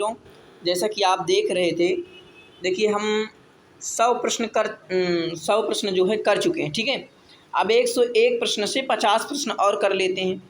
लोग, जैसा कि आप देख रहे थे, देखिए हम 100 प्रश्न जो है कर चुके हैं, ठीक है। अब 101 प्रश्न से 50 प्रश्न और कर लेते हैं।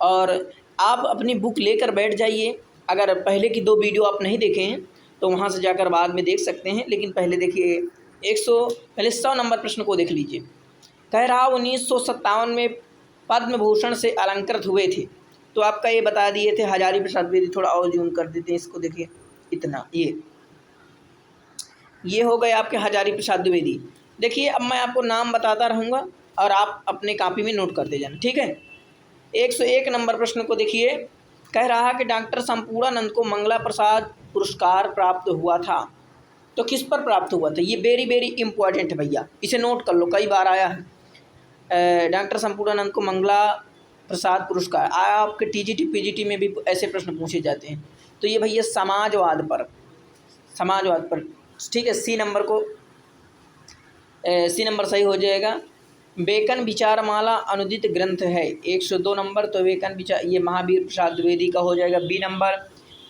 और आप अपनी बुक लेकर बैठ जाइए। अगर पहले की 2 वीडियो आप नहीं देखे हैं तो वहाँ से जाकर बाद में देख सकते हैं, लेकिन पहले देखिए 100 नंबर प्रश्न को देख लीजिए। कह रहा 1957 में पद्म भूषण से अलंकृत हुए थे। तो आपका ये बता दिए थे हजारी प्रसाद द्विवेदी। थोड़ा और जूम कर देते हैं इसको, देखिए इतना, ये हो गए आपके हजारी प्रसाद द्विवेदी। देखिए अब मैं आपको नाम बताता रहूँगा और आप अपने कॉपी में नोट करते जाना, ठीक है। 101 नंबर प्रश्न को देखिए। कह रहा कि डॉक्टर संपूर्णानंद को मंगला प्रसाद पुरस्कार प्राप्त हुआ था, तो किस पर प्राप्त हुआ था? ये वेरी वेरी इंपॉर्टेंट है भैया, इसे नोट कर लो, कई बार आया है। डॉक्टर संपूर्णानंद को मंगला प्रसाद पुरस्कार आया, आपके टीजीटी पीजीटी में भी ऐसे प्रश्न पूछे जाते हैं। तो ये भैया समाजवाद पर, ठीक है। सी नंबर सही हो जाएगा। बेकन विचारमाला अनुदित ग्रंथ है, 102 नंबर। तो बेकन विचार, ये महावीर प्रसाद द्विवेदी का हो जाएगा। B number.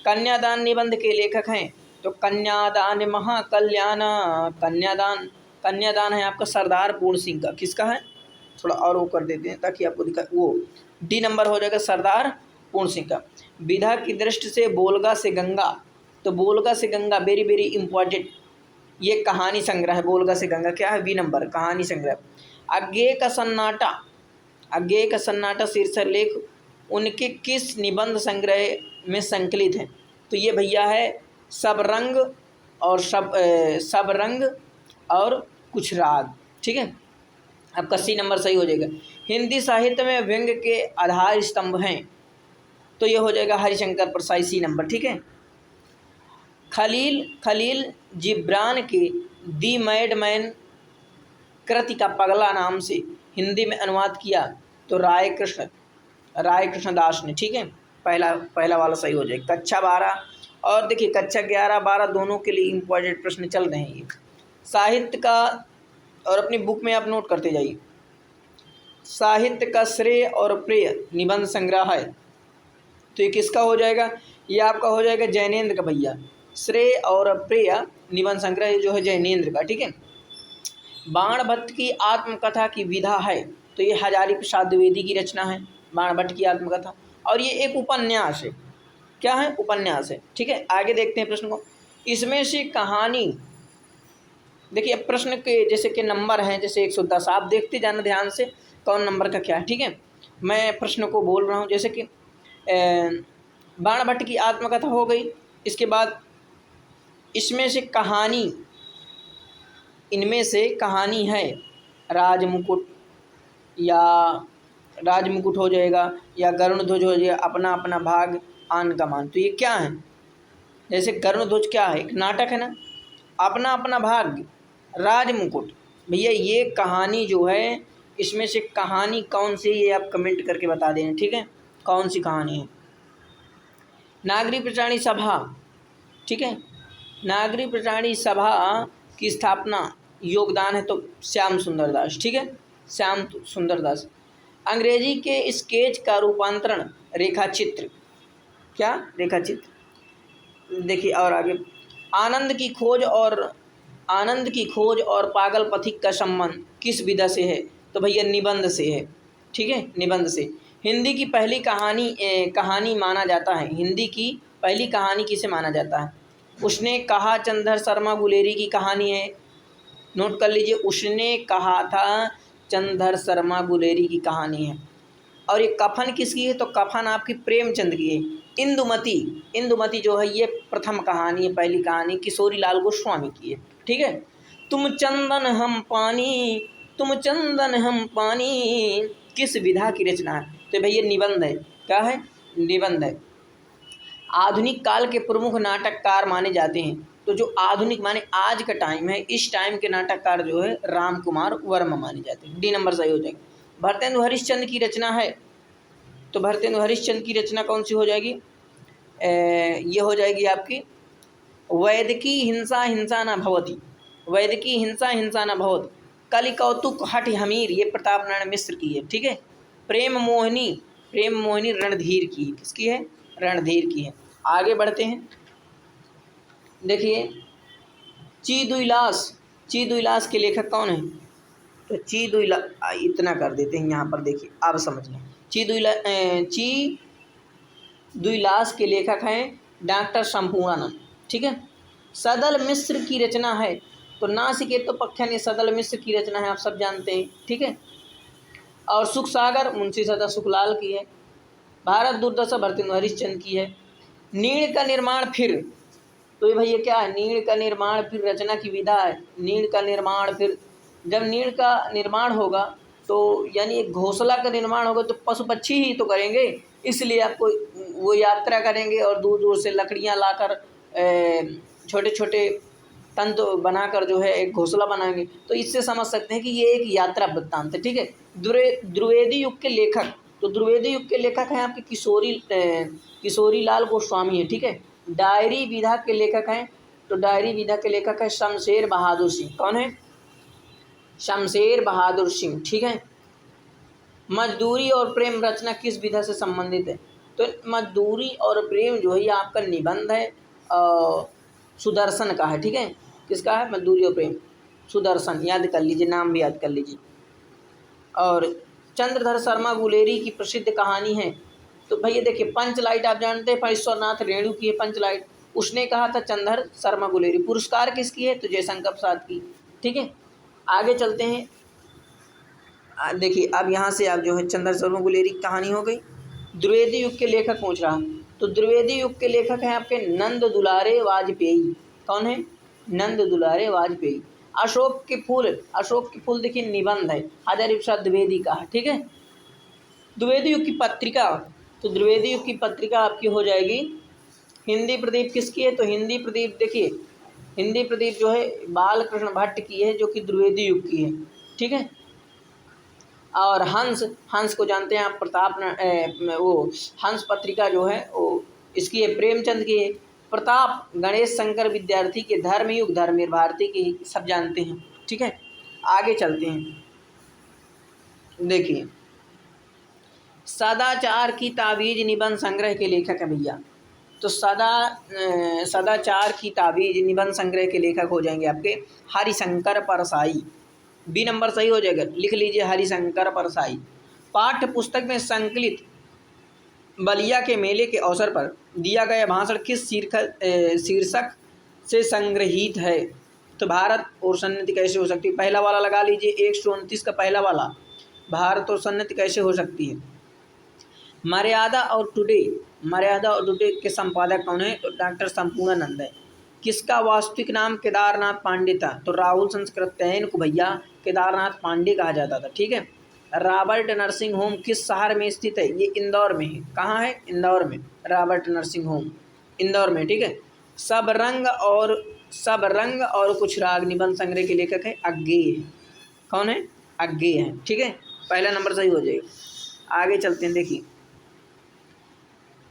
कन्यादान निबंध के लेखक हैं, तो कन्यादान महाकल्याण, कन्यादान है आपका सरदार पूर्ण सिंह का। किसका है? थोड़ा और वो कर देते हैं ताकि आपको दिखा, वो डी नंबर हो जाएगा, सरदार पूर्ण सिंह का। विधा की दृष्टि से बोलगा से गंगा, तो बोलगा से गंगा वेरी वेरी इंपॉर्टेंट, ये कहानी संग्रह है। बोलगा से गंगा क्या है? बी नंबर, कहानी संग्रह। अज्ञेय का सन्नाटा शीर्षक लेख उनके किस निबंध संग्रह में संकलित है? तो ये भैया है सब रंग और कुछ राग, ठीक है। आपका सी नंबर सही हो जाएगा। हिंदी साहित्य में व्यंग्य के आधार स्तंभ हैं, तो ये हो जाएगा हरिशंकर परसाई, सी नंबर, ठीक है। खलील जिब्रान के दी मैडमैन कृति का पगला नाम से हिंदी में अनुवाद किया, तो राय कृष्ण दास ने, ठीक है। पहला वाला सही हो जाएगा। कक्षा 12 और देखिए कक्षा 11 12 दोनों के लिए इम्पोर्टेंट प्रश्न चल रहे हैं ये साहित्य का, और अपनी बुक में आप नोट करते जाइए। साहित्य का श्रेय और प्रिय निबंध संग्रह है, तो ये किसका हो जाएगा? ये आपका हो जाएगा जैनेन्द्र का भैया। श्रेय और प्रिय निबंध संग्रह जो है जैनेन्द्र का, ठीक है। बाणभट्ट की आत्मकथा की विधा है, तो ये हजारी प्रसाद द्विवेदी की रचना है, बाणभट्ट की आत्मकथा। और ये एक उपन्यास है। क्या है? उपन्यास है, ठीक है। आगे देखते हैं प्रश्न को। इसमें से कहानी, देखिए अब प्रश्न के जैसे कि नंबर हैं, जैसे 110, आप देखते जाना ध्यान से कौन नंबर का क्या है, ठीक है। मैं प्रश्न को बोल रहा हूँ, जैसे कि बाणभट्ट की आत्मकथा हो गई। इसके बाद इसमें से कहानी, इनमें से कहानी है राजमुकुट, या राजमुकुट हो जाएगा, या गरुड़ध्वज हो जाएगा, अपना अपना भाग आन का मान। तो ये क्या है? जैसे गरुड़ध्वज क्या है? एक नाटक है ना, अपना अपना भाग, राजमुकुट। भैया ये कहानी जो है, इसमें से कहानी कौन सी, ये आप कमेंट करके बता देना, ठीक है, कौन सी कहानी है। नागरी प्राणी सभा, ठीक है। नागरी प्राणी सभा की स्थापना योगदान है, तो श्याम सुंदर दास, ठीक है, श्याम सुंदर दास। अंग्रेजी के स्केच का रूपांतरण रेखाचित्र, क्या? रेखाचित्र। देखिए और आगे, आनंद की खोज और पागल पथिक का संबंध किस विधा से है? तो भैया निबंध से है, ठीक है, निबंध से। हिंदी की पहली कहानी माना जाता है, हिंदी की पहली कहानी किसे माना जाता है? उसने कहा चंद्र शर्मा गुलेरी की कहानी है, नोट कर लीजिए। उसने कहा था चंद्र शर्मा गुलेरी की कहानी है। और ये कफन किसकी है? तो कफन आपकी प्रेमचंद की है। इंदुमती जो है ये प्रथम कहानी है, पहली कहानी किशोरी लाल गोस्वामी की है, ठीक है। तुम चंदन हम पानी किस विधा की रचना है? तो भैया निबंध है। क्या है? निबंध है। आधुनिक काल के प्रमुख नाटककार माने जाते हैं, तो जो आधुनिक माने आज का टाइम है, इस टाइम के नाटककार जो है राम कुमार वर्मा माने जाते हैं। डी नंबर सही हो जाएगा। भरतेंदु हरिश्चंद्र की रचना है, तो भरतेंदु हरिश्चंद्र की रचना कौन सी हो जाएगी? ये हो जाएगी आपकी वैदिकी हिंसा न भवति, वैदिकी हिंसा न भवति। कलि कौतुक हठ हमीर, ये प्रताप नारायण मिश्र की है, ठीक है। प्रेम मोहिनी रणधीर की, किसकी है? रणधीर की है। आगे बढ़ते हैं। देखिए ची दुईलास के लेखक कौन है? तो इतना कर देते हैं यहाँ पर, देखिए अब समझना। ची दुईलास के लेखक हैं डॉक्टर संपूर्णानंद, ठीक है। सदल मिश्र की रचना है, तो नासिकेतोपख्यान ये सदल मिश्र की रचना है, आप सब जानते हैं, ठीक है। और सुख सागर मुंशी सदा सुखलाल की है। भारत दुर्दशा भरतेंदु हरिश्चंद्र की है। नीड़ का निर्माण फिर, तो ये भैया क्या है? नीड़ का निर्माण फिर रचना की विधा है। नीड़ का निर्माण फिर, जब नीड़ का निर्माण होगा तो यानी एक घोंसला का निर्माण होगा तो पशु पक्षी ही तो करेंगे, इसलिए आपको वो यात्रा करेंगे और दूर दूर से लकड़ियाँ लाकर छोटे छोटे तंतु बनाकर जो है एक घोंसला बनाएंगे। तो इससे समझ सकते हैं कि ये एक यात्रा वृत्तांत है, ठीक है। द्विवेदी युग के लेखक, तो द्विवेदी युग के लेखक हैं आपके किशोरी लाल गोस्वामी है, ठीक है। डायरी विधा के लेखक हैं, तो डायरी विधा के लेखक है शमशेर बहादुर सिंह। कौन है? शमशेर बहादुर सिंह, ठीक है। मजदूरी और प्रेम रचना किस विधा से संबंधित है? तो मजदूरी और प्रेम जो है ये आपका निबंध है सुदर्शन का है, ठीक है। किसका है? मजदूरी और प्रेम, सुदर्शन, याद कर लीजिए, नाम भी याद कर लीजिए। और चंद्रधर शर्मा गुलेरी की प्रसिद्ध कहानी है, तो भैया देखिए पंचलाइट आप जानते हैं, ईश्वरनाथ रेणु की है पंचलाइट, उसने कहा था चंद्रधर शर्मा गुलेरी। पुरस्कार किसकी है? तो जयशंकर प्रसाद की, ठीक है। आगे चलते हैं, देखिए अब यहाँ से आप जो है चंद्रधर शर्मा गुलेरी की कहानी हो गई। द्विवेदी युग के लेखक पूछ रहा, तो द्विवेदी युग के लेखक हैं आपके नंद दुलारे वाजपेयी। कौन है? नंद दुलारे वाजपेयी। अशोक के फूल देखिए निबंध है, हजारी प्रसाद द्विवेदी का है, ठीक है। द्विवेदी युग की पत्रिका, तो द्विवेदी युग की पत्रिका आपकी हो जाएगी हिंदी प्रदीप। किसकी है? तो हिंदी प्रदीप, देखिए हिंदी प्रदीप जो है बालकृष्ण भट्ट की है, जो कि द्विवेदी युग की है, ठीक है। और हंस को जानते हैं आप, वो हंस पत्रिका जो है वो इसकी है, प्रेमचंद की है। प्रताप गणेश शंकर विद्यार्थी के धर्मयुग धर्मवीर भारती की, सब जानते हैं, ठीक है। आगे चलते हैं, देखिए सदाचार की ताबीज निबंध संग्रह के लेखक है भैया। तो सदाचार की ताबीज निबंध संग्रह के लेखक हो जाएंगे आपके हरिशंकर परसाई। बी नंबर सही हो जाएगा, लिख लीजिए हरिशंकर परसाई। पाठ्य पुस्तक में संकलित बलिया के मेले के अवसर पर दिया गया भाषण किस शीर्षक से संग्रहित है? तो भारत और सन्नति कैसे हो सकती है, पहला वाला लगा लीजिए, 129 का पहला वाला, भारत और सन्नति कैसे हो सकती है। मर्यादा और टुडे के संपादक कौन है? तो डॉक्टर संपूर्णानंद है। किसका वास्तविक नाम केदारनाथ पांडे था? तो राहुल संस्कृत्ययन को भैया केदारनाथ पांडे कहा जाता था, ठीक है। रॉबर्ट नर्सिंग होम किस शहर में स्थित है? ये इंदौर में है। कहाँ है? इंदौर में, रॉबर्ट नर्सिंग होम इंदौर में, ठीक है। सब रंग और कुछ राग निबंध संग्रह के लेखक है अज्ञेय। कौन है? अज्ञेय है, ठीक है। पहला नंबर सही हो जाएगा। आगे चलते हैं, देखिए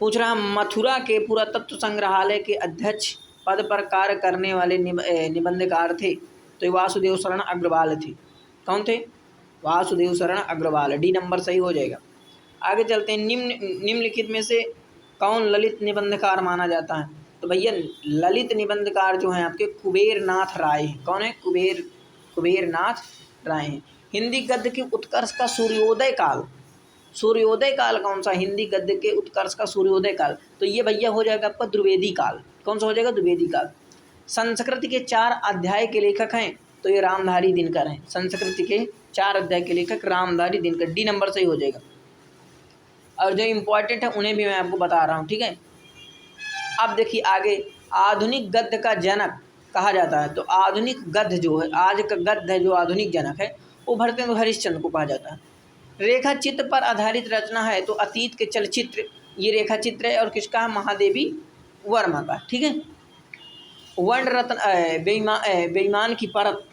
पूछ रहा मथुरा के पुरातत्व संग्रहालय के अध्यक्ष पद पर कार्य करने वाले निबंधकार थे? तो वासुदेव शरण अग्रवाल थे। कौन थे? वासुदेव शरण अग्रवाल, डी नंबर सही हो जाएगा। आगे चलते हैं, निम्नलिखित में से कौन ललित निबंधकार माना जाता है? तो भैया ललित निबंधकार जो हैं आपके कुबेरनाथ राय हैं। कौन है? कुबेरनाथ राय हैं। हिंदी गद्य के उत्कर्ष का सूर्योदय काल कौन सा? हिंदी गद्य के उत्कर्ष का सूर्योदय काल, तो ये भैया हो जाएगा आपका द्विवेदी काल। कौन सा हो जाएगा? द्विवेदी काल। संस्कृत के 4 अध्याय के लेखक हैं? तो ये रामधारी दिनकर हैं। संस्कृत के 4 अध्याय के लेखक रामधारी दिनकर, डी नंबर सही हो जाएगा। और जो इम्पोर्टेंट है उन्हें भी मैं आपको बता रहा हूँ, ठीक है। अब देखिए आगे, आधुनिक गद्य का जनक कहा जाता है। तो आधुनिक गद्य जो है, आज का गद्य है जो आधुनिक जनक है, वो भरतेंदु हरिश्चंद्र को कहा जाता है। रेखा चित्र पर आधारित रचना है, तो अतीत के चलचित्र, ये रेखा चित्र है, और किसका है? महादेवी वर्मा का, ठीक है। वर्ण रत्न बेईमान की परत,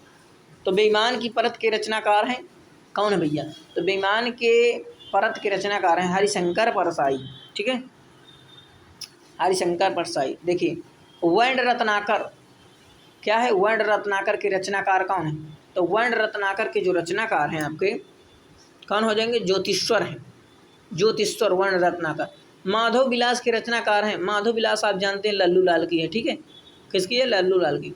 तो बेईमान की परत के रचनाकार हैं कौन है भैया? तो बेईमान के परत के रचनाकार हैं हरिशंकर परसाई, ठीक है, हरिशंकर परसाई। देखिए वर्ण रत्नाकर क्या है? वर्ण रत्नाकर के रचनाकार कौन है? तो वर्ण रत्नाकर के जो रचनाकार हैं आपके कौन हो जाएंगे? ज्योतिश्वर हैं, ज्योतिश्वर वर्ण रत्नाकर। माधव विलास के रचनाकार हैं, माधव विलास आप जानते हैं लल्लू लाल की है, ठीक है। किसकी है? लल्लू लाल की।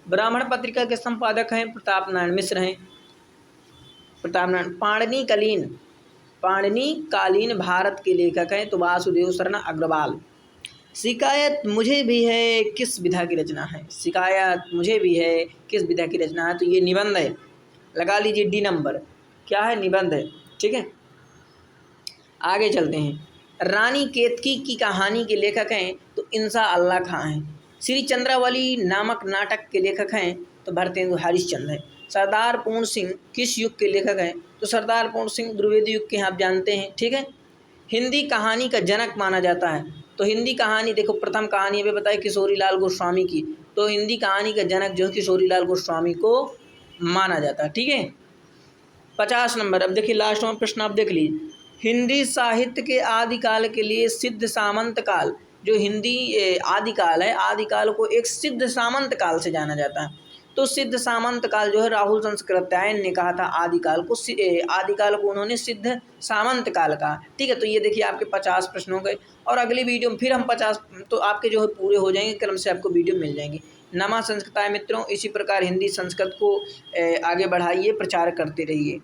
ब्राह्मण पत्रिका के संपादक हैं प्रताप नारायण मिश्र हैं। प्रताप नारायण। पाणिनिकालीन भारत के लेखक हैं तो वासुदेव शरण अग्रवाल। शिकायत मुझे भी है किस विधा की रचना है? शिकायत मुझे भी है किस विधा की रचना है? तो ये निबंध है, लगा लीजिए डी नंबर, क्या है? निबंध है। ठीक है, आगे चलते हैं। रानी केतकी की कहानी के लेखक हैं तो इंसा अल्लाह खां हैं। श्री चंद्रावली नामक नाटक के लेखक हैं तो भरतेंदु हरिश्चंद्र हैं। सरदार पूर्ण सिंह किस युग के लेखक हैं? तो सरदार पूर्ण सिंह द्विवेदी युग के हैं, आप जानते हैं। ठीक है, हिंदी कहानी का जनक माना जाता है तो हिंदी कहानी देखो, प्रथम कहानी अभी बताई किशोरी लाल गोस्वामी की, तो हिंदी कहानी का जनक जो है किशोरी लाल गोस्वामी को माना जाता है। ठीक है, 50 नंबर। अब देखिए लास्ट में प्रश्न आप देख लीजिए। हिंदी साहित्य के आदिकाल के लिए सिद्ध सामंत काल, जो हिंदी आदिकाल है, आदिकाल को एक सिद्ध सामंत काल से जाना जाता है। तो सिद्ध सामंत काल जो है राहुल संस्कृत्यायन ने कहा था आदिकाल को उन्होंने सिद्ध सामंत काल कहा। ठीक है, तो ये देखिए आपके 50 प्रश्न हो गए और अगली वीडियो में फिर हम 50 तो आपके जो है पूरे हो जाएंगे, क्रम से आपको वीडियो मिल जाएंगी। नमा संस्कृताय मित्रों, इसी प्रकार हिंदी संस्कृत को आगे बढ़ाइए, प्रचार करते रहिए।